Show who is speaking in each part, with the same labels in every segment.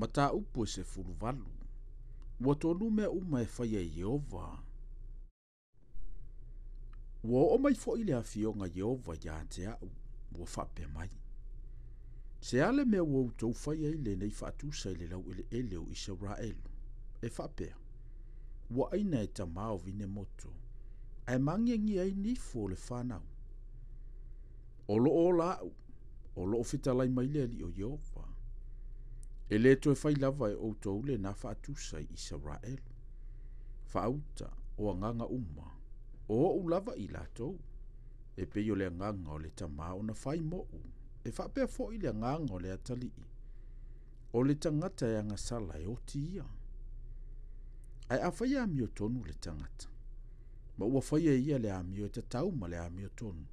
Speaker 1: Mata upo se fuluvalu. Ua tonu mea uma e whaia Yehova. Ua o mai fo ile a fionga Yehova ya te au. Ua whape mai. Se ale mea ua utou whaia ile nei whaatusa ile lau ele o Israelu. E whapea. Ua aina e tamao vine moto. Ai mangengi ai nifo le whanau. Olo o lau. Olo o fitalai maile ali o Yehova. E le to e whai lava e o toule na whaatusa i Israelu. Whaauta o anganga uma. O ulava i latou. E peio le anganga o le tamao na whai mo'u. E whapea fo i le anganga o le atalii. O le tangata e angasala e o tia. Ai a whai a mio tonu le tangata. Ma ua whai e ia le a mio e tatau ma le a mio tonu.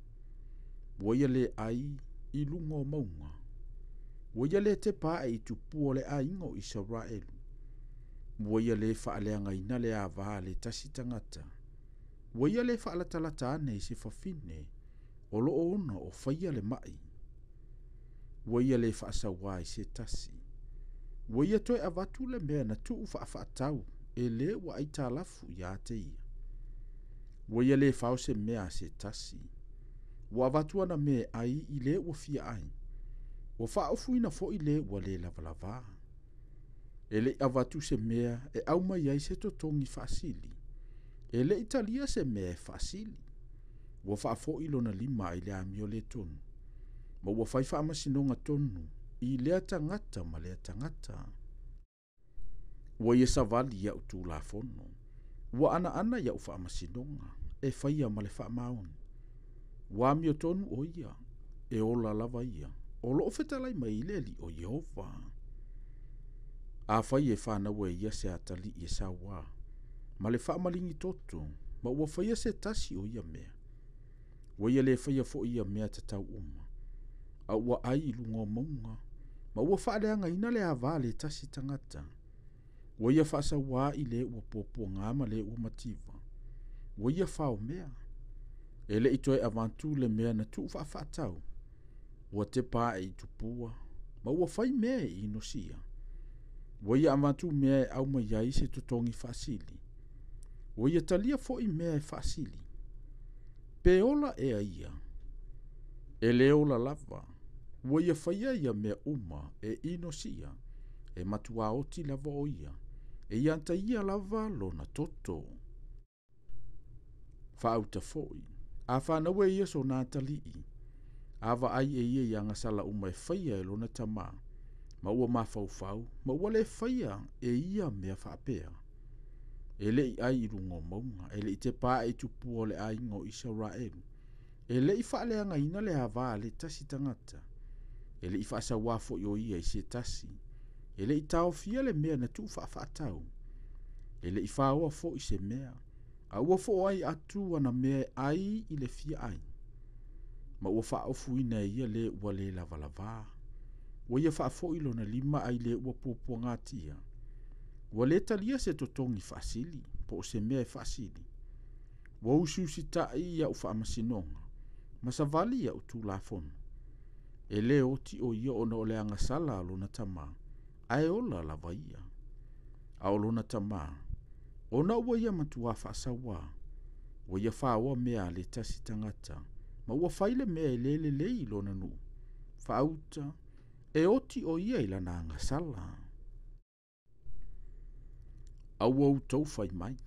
Speaker 1: Ua ia le ai i lunga o maunga. Ua ia le te pā e i tupu o le a ingo Israelu. Ua ia le whaaleanga ina le a vā le tasi tangata. Ua ia le whaalatalata ane i se whawhine. O lo ona o whaia le mai. Ua ia le whaasawa i se tasi. Ua ia toi avatu le mea na tuu whaafatau. E le ua aita lafu i a te ia. Ua ia le whao se mea se tasi. Ua avatu ana me ai i le ua fia ai. Ua whaofuina fo i le ua le lavalava. E le avatu se mea e au mai ai se totongi whaasili. E le Italia se mea e whaasili. Ua whaafo i lona lima i le amio le tonu. Ma ua whaifa amasinonga tonu i lea tangata ma lea tangata. Ua ia savali ia utu la fono. Ua ana ia ufa amasinonga. E whaia ma le wha maoni. Ua amio tonu o ia. E ola lava ia. O loo fetalai mai ileli o Yehova. A whai e whanau e ia se atali i e sawa. Ma le wha malingi toto. Ma ua whaia se tasi o ia mea. Ua ia le whaia fo ia mea tatau uma. A ua ai ilunga o maunga. Ma ua whaaleanga ina le ava le tasi tangata. Ua ia whaasa waa i le ua popua ngama le ua mativa. Ua ia whao mea. E le itoe avantu le mea na tu whaafatau. Ua te pā e i tupua. Ma ua whai mea e inosia. Ua ia avantu mea e au mai ai se totongi whaasili. Ua ia talia fo i mea e whaasili. Pe ola e a ia. E le ola lava. Ua ia whaia ia mea uma e inosia. E matua oti lava o ia. E ianta ia lava lona toto. Whaauta foi. A whanaua ia so nā talii. Awa ai e ia i angasala uma e whaia e lona tama. Ma ua mawhau. Ma ua le whaia e ia mea whaapea. E le i ai i rungo maunga. E le i te pā e tupu o le ai ngo Israelu. E le i whaaleanga ina le hava le tasi tangata. E le i whaasa wafo i o ia i se tasi. E le i tau fia le mea na tu whaafatau. E le i whaoa fo i se mea. A ua fo ai atu ana mea ai i le fia ai. Ma ua whaofu ina ia le ua le lavalava. Ua ia whaafo i lona lima ai le ua pupua ngatia. Ua le talia se totongi whaasili. Po se mea e whaasili. Ua usu si tai ia ufa amasinonga. Ma savali ia utu la fono. E le oti o ia ona o le angasala lona tama. Ai ola lava ia. A o lona tama. Ona ua ia matua whaasawa. Ua ia whaoa mea le tasi tangata. Ma ua whaile mea e lele lei lona nu. Whaauta. E oti o ia ila na angasala. A ua utou whai mai.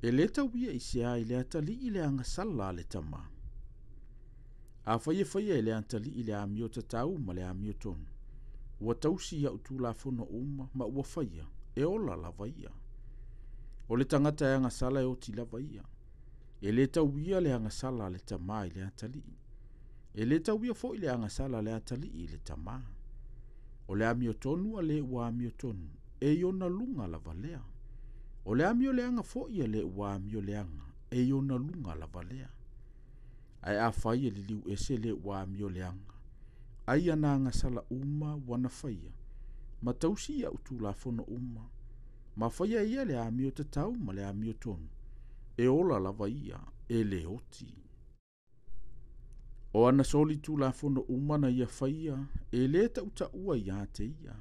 Speaker 1: E le tauia i se a i le atali i le angasala le tama. A whaia i le atali i le amio tatau ma le amio tonu. Ua tausi ia utu la fono uma ma ua whaia. E ola lava ia. O le tangata e angasala e oti lava ia. E le tauia le angasala le tama i le atali. E le tauia fo i le angasala le atali i le tama. O le amio tonu a le ua amio tonu. E iona lunga lava lea. O le amio leanga fo i le ua amio leanga. E iona lunga lava lea. Ai a whaia li liu ese le ua amio leanga. Ai ana angasala uma wana whaia. Ma tausi ia utu la fono uma. Ma whaia ia le amio tatau ma le amio tonu. E ola lava ia e le oti. O ana soli tu la fono uma na ia whaia e le tauta ua ia te ia.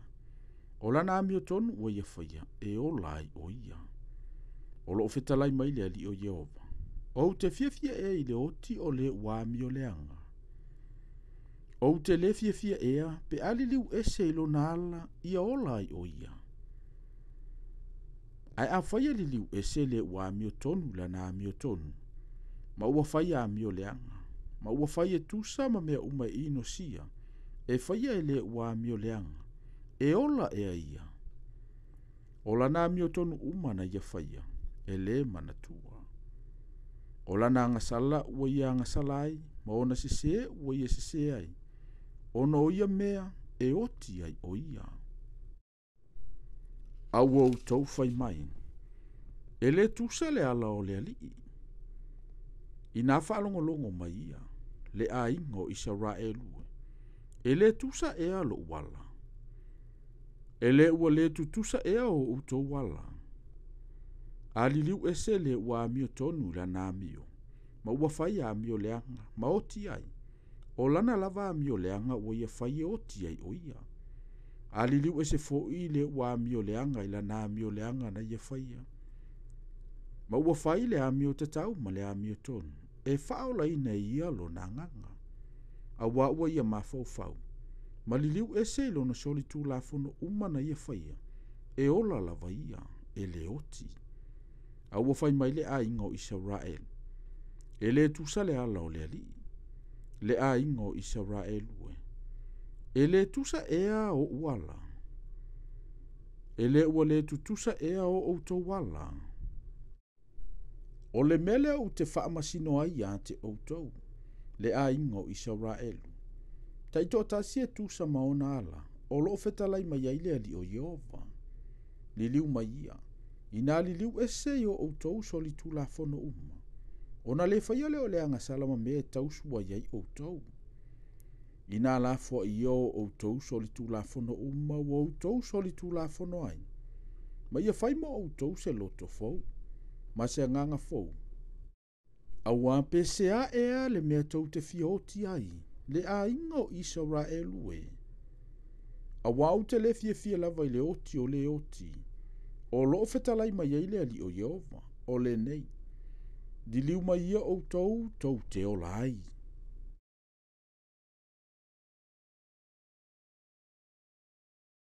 Speaker 1: O lana amio tonu ua ia whaia, e o lai o ia. O loo whetalai mai le ali o Jehova. O te fiafia e i le oti o le wāmio leanga. O te le fiafia ea, pe aliliu ese ilo na ala, ia o lai o ia. Ai a whaia liliu ese le wāmio tonu lana amio tonu. Ma ua whaia amio leanga. Ma ua whaia tusa ma mea uma ino sia. E whaia e le wāmio leanga. E ola ea ia. O lana amio tonu umana ia whaia. E le manatua. O lana angasala ua ia angasala ai. Ma ona sese ua ia sese ai. Ona o ia mea e oti ai o ia. Au au tau whai mai. E le tusa le ala o le alii. I nā whaalongolongo mai ia. Le a ingo Israelu. E le tusa ea lo wala. E le ua le tutusa ea o uto wala. A liliu ese le ua amio tonu la nā amio. Ma ua whai amio leanga. Ma oti ai. O lana lava amio leanga ua ia whai oti ai o ia. A liliu ese fo i le ua amio leanga ila nā amio leanga na ia whai. Ma ua whai le amio tatau ma le amio tonu. E whaola ina ia lo nā nganga. A ua ia mawhau. Ma liliu ese ilo na soli tū la fono umana ia whaia. E ola lava ia. E le oti. A ua whai mai le a ingo Israel. E le tusa le ala o le ali. Le a ingo Israel ue. E le tusa ea o uala. E le ua le tutusa ea o outou wala. O le mele o te whaamasino ai a te outou. Le a ingo Israel. Taito tasia tusa maona ala. O loo fetalai mai ai le ali o Jehova. Liliu mai ia. Ina liliu ese o outou soli tu la fono uma. Ona le whaia leo le anga salama me tausua iai outou. Ina la fo i o outou soli tu la fono uma o outou soli tu la fono ai. Ma ia whai mo outou se loto fou. Ma se nganga fou. Awa PCA ea le mea tau te fioti ai. Le a ingo Israel ue. Awa au te le fia lava i le oti o le oti. O loo fetalai mai ai le ali o Jehova. O le nei. Diliu mai ia outou tau te ola ai.